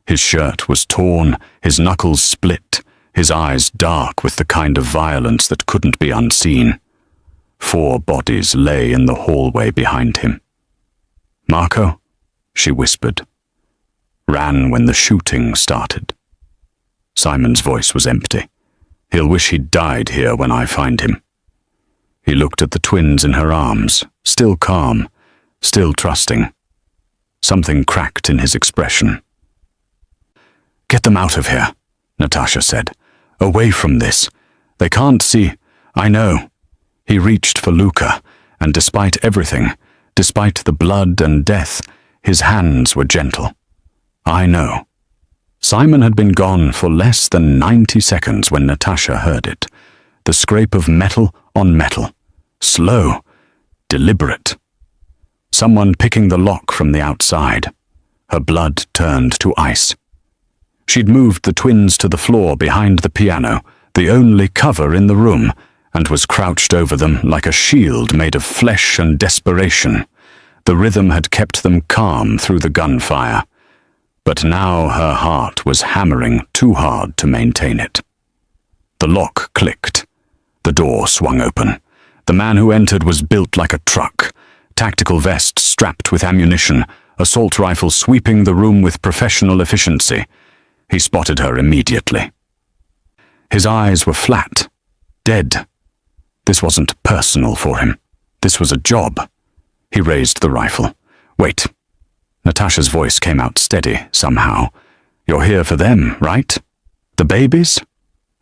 His shirt was torn, his knuckles split, his eyes dark with the kind of violence that couldn't be unseen. 4 bodies lay in the hallway behind him. Marco, she whispered. Ran when the shooting started. Simon's voice was empty. He'll wish he'd died here when I find him. He looked at the twins in her arms, still calm, still trusting. Something cracked in his expression. Get them out of here, Natasha said. Away from this. They can't see. I know. He reached for Luca, and despite everything, despite the blood and death, his hands were gentle. I know. Simon had been gone for less than 90 seconds when Natasha heard it. The scrape of metal on metal. Slow. Deliberate. Someone picking the lock from the outside. Her blood turned to ice. She'd moved the twins to the floor behind the piano, the only cover in the room, and was crouched over them like a shield made of flesh and desperation. The rhythm had kept them calm through the gunfire. But now her heart was hammering too hard to maintain it. The lock clicked. The door swung open. The man who entered was built like a truck. Tactical vest strapped with ammunition, assault rifle sweeping the room with professional efficiency. He spotted her immediately. His eyes were flat, dead. This wasn't personal for him. This was a job. He raised the rifle. Wait. Natasha's voice came out steady, somehow. You're here for them, right? The babies?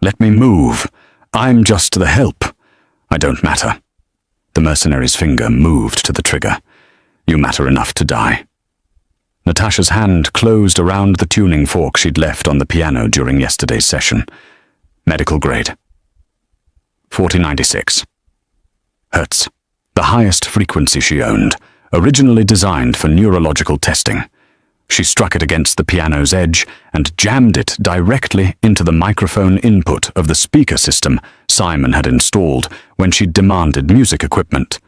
Let me move. I'm just the help. I don't matter. The mercenary's finger moved to the trigger. You matter enough to die. Natasha's hand closed around the tuning fork she'd left on the piano during yesterday's session. Medical grade. 4096. Hertz. The highest frequency she owned, originally designed for neurological testing. She struck it against the piano's edge and jammed it directly into the microphone input of the speaker system Simon had installed when she'd demanded music equipment.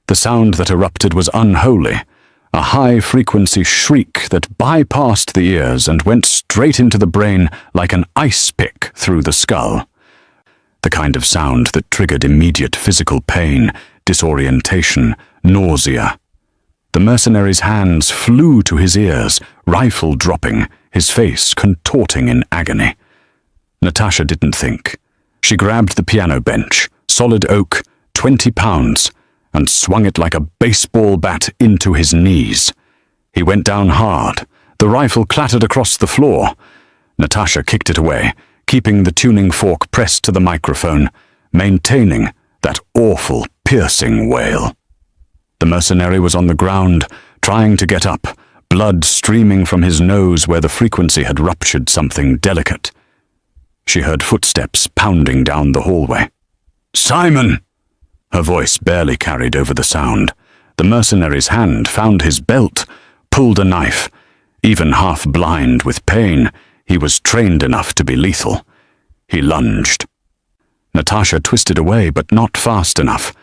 The sound that erupted was unholy, a high-frequency shriek that bypassed the ears and went straight into the brain like an ice pick through the skull. The kind of sound that triggered immediate physical pain, disorientation, nausea. The mercenary's hands flew to his ears, rifle dropping, his face contorting in agony. Natasha didn't think. She grabbed the piano bench, solid oak, 20 pounds, and swung it like a baseball bat into his knees. He went down hard. The rifle clattered across the floor. Natasha kicked it away, keeping the tuning fork pressed to the microphone, maintaining that awful, piercing wail. The mercenary was on the ground, trying to get up, blood streaming from his nose where the frequency had ruptured something delicate. She heard footsteps pounding down the hallway. Simon! Her voice barely carried over the sound. The mercenary's hand found his belt, pulled a knife. Even half blind with pain, he was trained enough to be lethal. He lunged. Natasha twisted away, but not fast enough.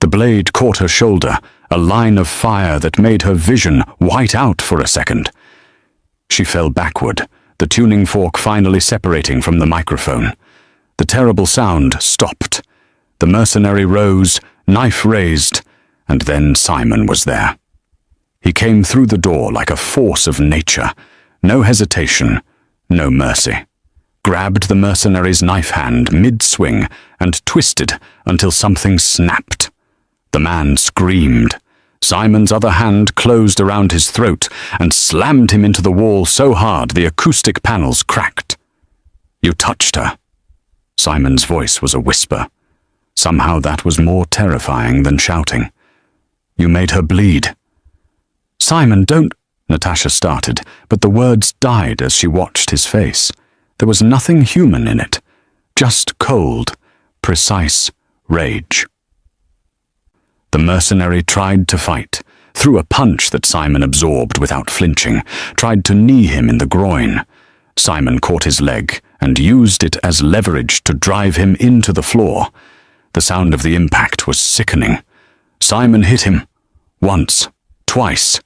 The blade caught her shoulder, a line of fire that made her vision white out for a second. She fell backward, the tuning fork finally separating from the microphone. The terrible sound stopped. The mercenary rose, knife raised, and then Simon was there. He came through the door like a force of nature, no hesitation, no mercy. Grabbed the mercenary's knife hand mid-swing and twisted until something snapped. The man screamed. Simon's other hand closed around his throat and slammed him into the wall so hard the acoustic panels cracked. You touched her. Simon's voice was a whisper. Somehow that was more terrifying than shouting. You made her bleed. Simon, don't... Natasha started, but the words died as she watched his face. There was nothing human in it, just cold, precise rage. The mercenary tried to fight, threw a punch that Simon absorbed without flinching, tried to knee him in the groin. Simon caught his leg and used it as leverage to drive him into the floor. The sound of the impact was sickening. Simon hit him. Once, twice.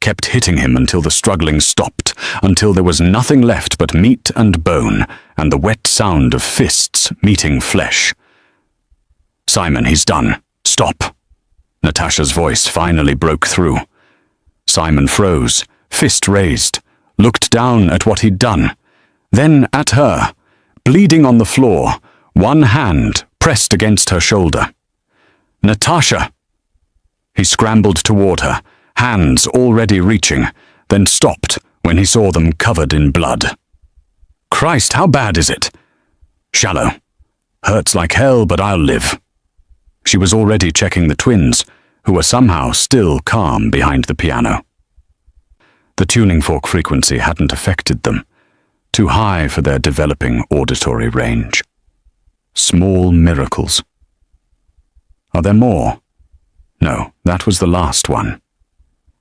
Kept hitting him until the struggling stopped, until there was nothing left but meat and bone, and the wet sound of fists meeting flesh. "Simon, he's done. Stop." Natasha's voice finally broke through. Simon froze, fist raised, looked down at what he'd done, then at her, bleeding on the floor, one hand pressed against her shoulder. "Natasha!" He scrambled toward her, hands already reaching, then stopped when he saw them covered in blood. "Christ, how bad is it?" "Shallow. Hurts like hell, but I'll live." She was already checking the twins, who were somehow still calm behind the piano. The tuning fork frequency hadn't affected them, too high for their developing auditory range. Small miracles. Are there more? No, that was the last one.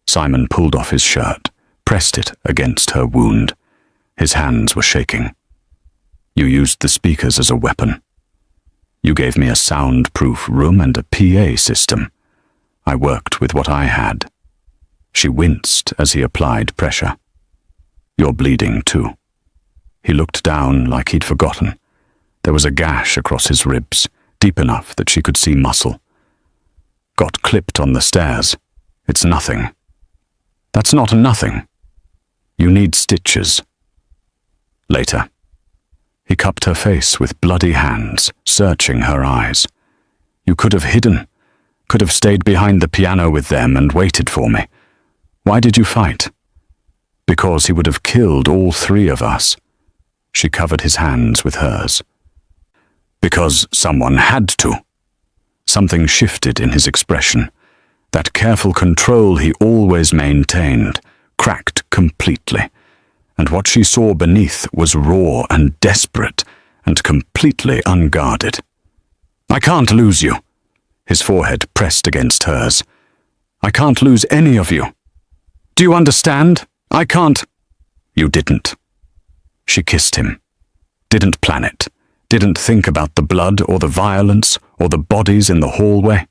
Simon pulled off his shirt, pressed it against her wound. His hands were shaking. "You used the speakers as a weapon. You gave me a soundproof room and a PA system. I worked with what I had." She winced as he applied pressure. "You're bleeding too." He looked down like he'd forgotten. There was a gash across his ribs, deep enough that she could see muscle. "Got clipped on the stairs. It's nothing." "That's not nothing. You need stitches." Later. He cupped her face with bloody hands, searching her eyes. "You could have hidden, could have stayed behind the piano with them and waited for me. Why did you fight?" "Because he would have killed all three of us." She covered his hands with hers. "Because someone had to." Something shifted in his expression. That careful control he always maintained cracked completely, and what she saw beneath was raw and desperate and completely unguarded. "I can't lose you." His forehead pressed against hers. "I can't lose any of you. Do you understand? I can't." "You didn't." She kissed him. Didn't plan it. Didn't think about the blood or the violence or the bodies in the hallway.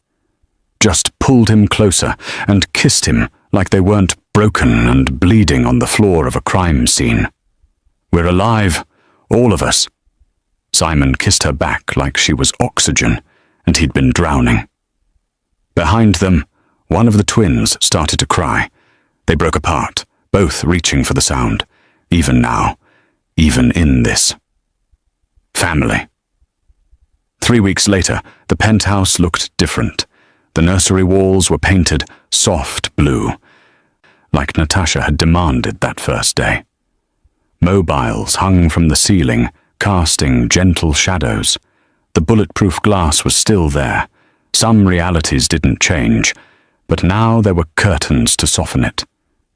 Just pulled him closer and kissed him like they weren't broken and bleeding on the floor of a crime scene. "We're alive, all of us." Simon kissed her back like she was oxygen and he'd been drowning. Behind them, one of the twins started to cry. They broke apart, both reaching for the sound, even now, even in this. Family. 3 weeks later, the penthouse looked different. The nursery walls were painted soft blue, like Natasha had demanded that first day. Mobiles hung from the ceiling, casting gentle shadows. The bulletproof glass was still there. Some realities didn't change, but now there were curtains to soften it.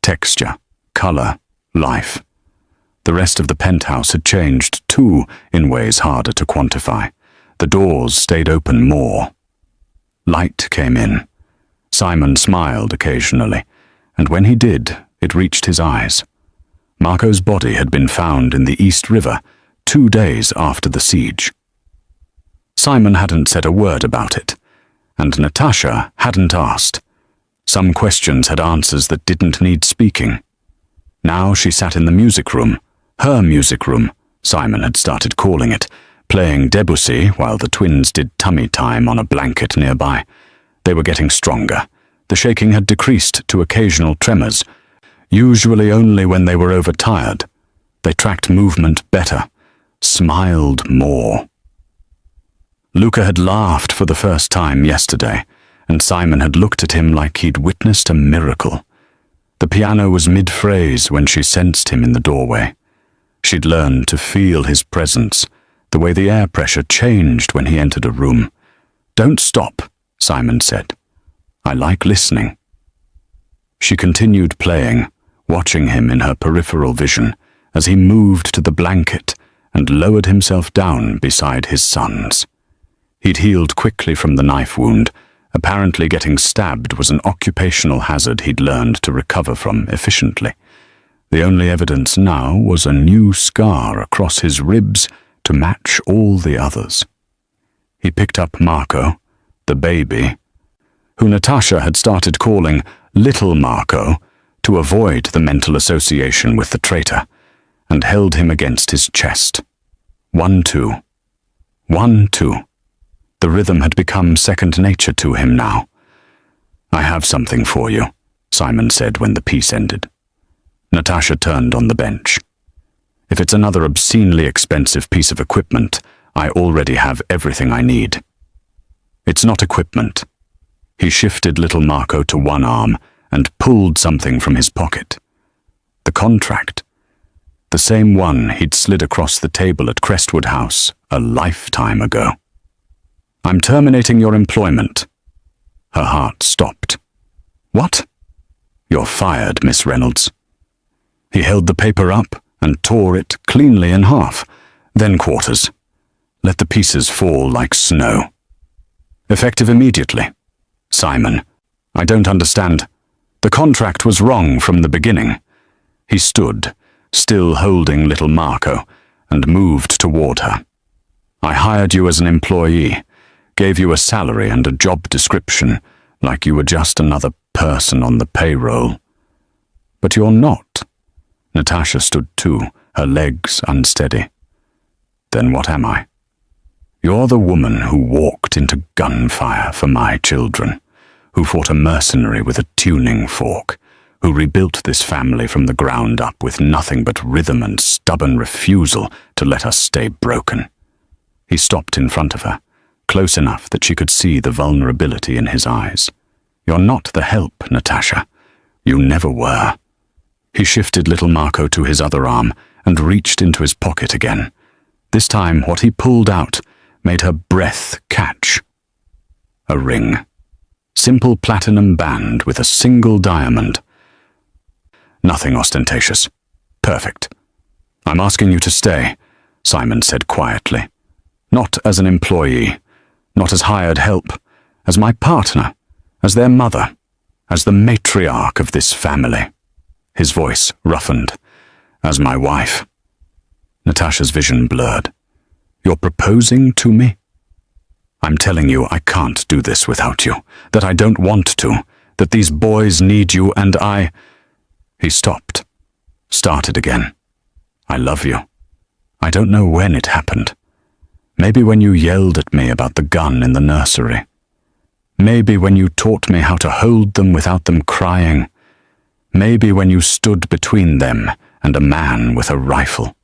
Texture, color, life. The rest of the penthouse had changed too, in ways harder to quantify. The doors stayed open more. Light came in. Simon smiled occasionally, and when he did, it reached his eyes. Marco's body had been found in the East River 2 days after the siege. Simon hadn't said a word about it, and Natasha hadn't asked. Some questions had answers that didn't need speaking. Now she sat in the music room, her music room, Simon had started calling it, playing Debussy while the twins did tummy time on a blanket nearby. They were getting stronger. The shaking had decreased to occasional tremors, usually only when they were overtired. They tracked movement better, smiled more. Luca had laughed for the first time yesterday, and Simon had looked at him like he'd witnessed a miracle. The piano was mid-phrase when she sensed him in the doorway. She'd learned to feel his presence, the way the air pressure changed when he entered a room. "Don't stop," Simon said. "I like listening." She continued playing, watching him in her peripheral vision as he moved to the blanket and lowered himself down beside his sons. He'd healed quickly from the knife wound. Apparently getting stabbed was an occupational hazard he'd learned to recover from efficiently. The only evidence now was a new scar across his ribs to match all the others. He picked up Marco, the baby, who Natasha had started calling Little Marco to avoid the mental association with the traitor, and held him against his chest. 1-2. 1-2. The rhythm had become second nature to him now. "I have something for you," Simon said when the piece ended. Natasha turned on the bench. "If it's another obscenely expensive piece of equipment, I already have everything I need." "It's not equipment." He shifted little Marco to one arm and pulled something from his pocket. The contract. The same one he'd slid across the table at Crestwood House a lifetime ago. "I'm terminating your employment." Her heart stopped. "What?" "You're fired, Miss Reynolds." He held the paper up and tore it cleanly in half, then quarters. Let the pieces fall like snow. "Effective immediately." "Simon, I don't understand. The contract was wrong from the beginning." He stood, still holding little Marco, and moved toward her. "I hired you as an employee, gave you a salary and a job description, like you were just another person on the payroll. But you're not." Natasha stood too, her legs unsteady. "Then what am I?" "You're the woman who walked into gunfire for my children, who fought a mercenary with a tuning fork, who rebuilt this family from the ground up with nothing but rhythm and stubborn refusal to let us stay broken." He stopped in front of her, close enough that she could see the vulnerability in his eyes. "You're not the help, Natasha. You never were." He shifted little Marco to his other arm and reached into his pocket again. This time what he pulled out made her breath catch. A ring. Simple platinum band with a single diamond. Nothing ostentatious. Perfect. "I'm asking you to stay," Simon said quietly. "Not as an employee, not as hired help, as my partner, as their mother, as the matriarch of this family." His voice roughened. "As my wife." Natasha's vision blurred. "You're proposing to me?" "I'm telling you I can't do this without you, that I don't want to, that these boys need you and I—" He stopped, started again. "I love you. I don't know when it happened. Maybe when you yelled at me about the gun in the nursery. Maybe when you taught me how to hold them without them crying. Maybe when you stood between them and a man with a rifle."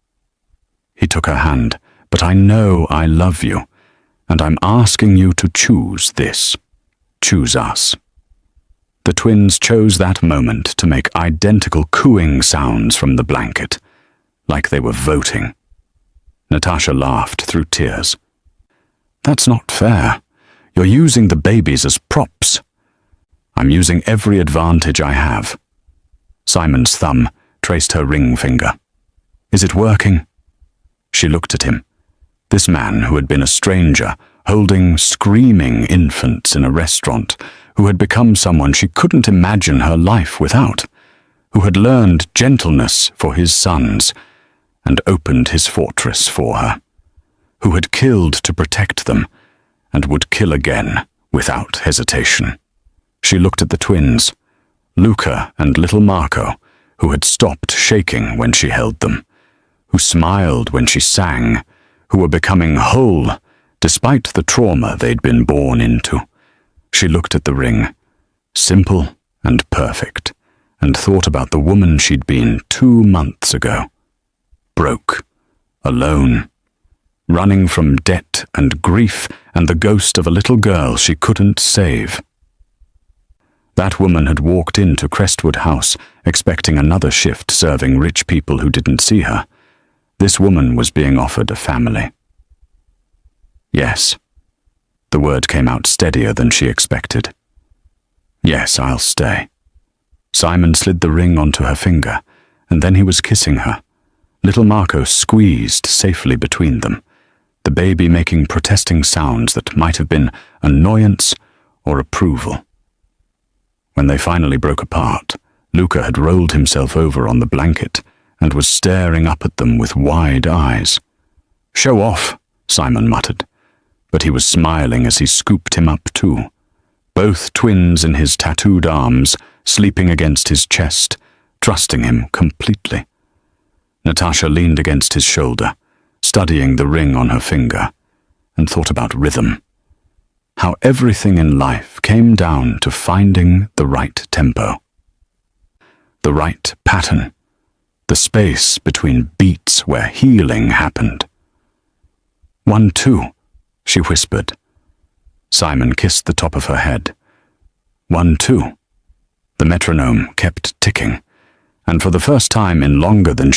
He took her hand. "But I know I love you, and I'm asking you to choose this. Choose us." The twins chose that moment to make identical cooing sounds from the blanket, like they were voting. Natasha laughed through tears. "That's not fair. You're using the babies as props." "I'm using every advantage I have." Simon's thumb traced her ring finger. "Is it working?" She looked at him. This man who had been a stranger, holding screaming infants in a restaurant, who had become someone she couldn't imagine her life without, who had learned gentleness for his sons and opened his fortress for her, who had killed to protect them and would kill again without hesitation. She looked at the twins, Luca and little Marco, who had stopped shaking when she held them, who smiled when she sang, who were becoming whole despite the trauma they'd been born into. She looked at the ring, simple and perfect, and thought about the woman she'd been 2 months ago. Broke, alone, running from debt and grief and the ghost of a little girl she couldn't save. That woman had walked into Crestwood House expecting another shift serving rich people who didn't see her. This woman was being offered a family. "Yes." The word came out steadier than she expected. "Yes, I'll stay." Simon slid the ring onto her finger, and then he was kissing her. Little Marco squeezed safely between them, the baby making protesting sounds that might have been annoyance or approval. When they finally broke apart, Luca had rolled himself over on the blanket and was staring up at them with wide eyes. "Show off," Simon muttered, but he was smiling as he scooped him up too, both twins in his tattooed arms, sleeping against his chest, trusting him completely. Natasha leaned against his shoulder, studying the ring on her finger, and thought about rhythm. How everything in life came down to finding the right tempo. The right pattern. The space between beats where healing happened. 1-2, she whispered. Simon kissed the top of her head. 1-2. The metronome kept ticking, and for the first time in longer than she